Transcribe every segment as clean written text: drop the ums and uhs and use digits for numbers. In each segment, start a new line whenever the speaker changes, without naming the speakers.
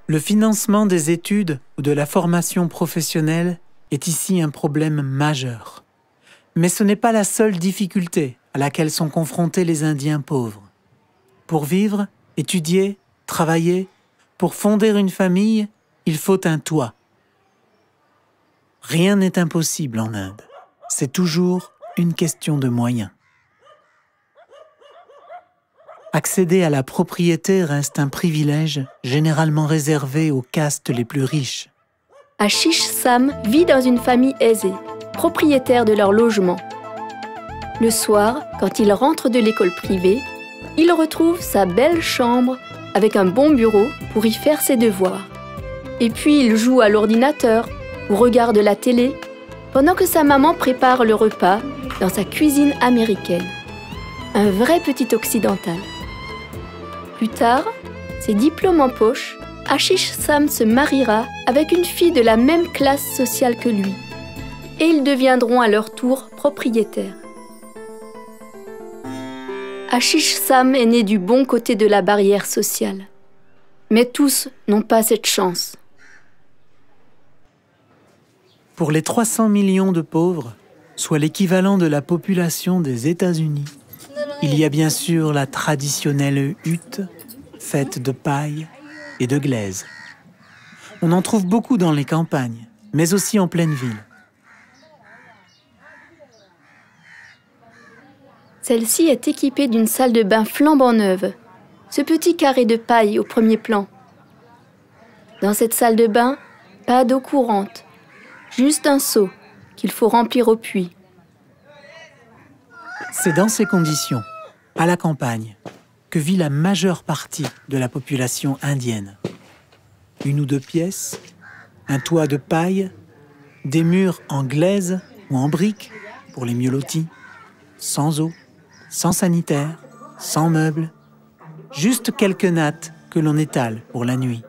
Le financement des études ou de la formation professionnelle est ici un problème majeur. Mais ce n'est pas la seule difficulté à laquelle sont confrontés les Indiens pauvres. Pour vivre, étudier, travailler, pour fonder une famille, il faut un toit. Rien n'est impossible en Inde. C'est toujours une question de moyens. Accéder à la propriété reste un privilège généralement réservé aux castes les plus riches.
Ashish Sam vit dans une famille aisée, propriétaire de leur logement. Le soir, quand il rentre de l'école privée, il retrouve sa belle chambre avec un bon bureau pour y faire ses devoirs. Et puis il joue à l'ordinateur ou regarde la télé pendant que sa maman prépare le repas dans sa cuisine américaine. Un vrai petit occidental. Plus tard, ses diplômes en poche, Ashish Sam se mariera avec une fille de la même classe sociale que lui. Et ils deviendront à leur tour propriétaires. Ashish Sam est né du bon côté de la barrière sociale. Mais tous n'ont pas cette chance.
Pour les 300 millions de pauvres, soit l'équivalent de la population des États-Unis, il y a bien sûr la traditionnelle hutte, faite de paille et de glaise. On en trouve beaucoup dans les campagnes, mais aussi en pleine ville.
Celle-ci est équipée d'une salle de bain flambant neuve, ce petit carré de paille au premier plan. Dans cette salle de bain, pas d'eau courante, juste un seau qu'il faut remplir au puits.
C'est dans ces conditions, à la campagne, que vit la majeure partie de la population indienne. 1 ou 2 pièces, un toit de paille, des murs en glaise ou en briques pour les mieux lotis, sans eau, sans sanitaire, sans meubles, juste quelques nattes que l'on étale pour la nuit.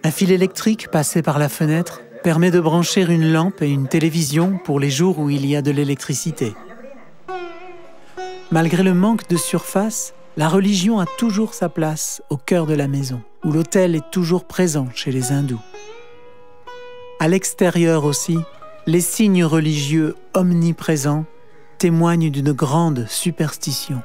Un fil électrique passé par la fenêtre permet de brancher une lampe et une télévision pour les jours où il y a de l'électricité. Malgré le manque de surface, la religion a toujours sa place au cœur de la maison, où l'autel est toujours présent chez les hindous. À l'extérieur aussi, les signes religieux omniprésents témoignent d'une grande superstition.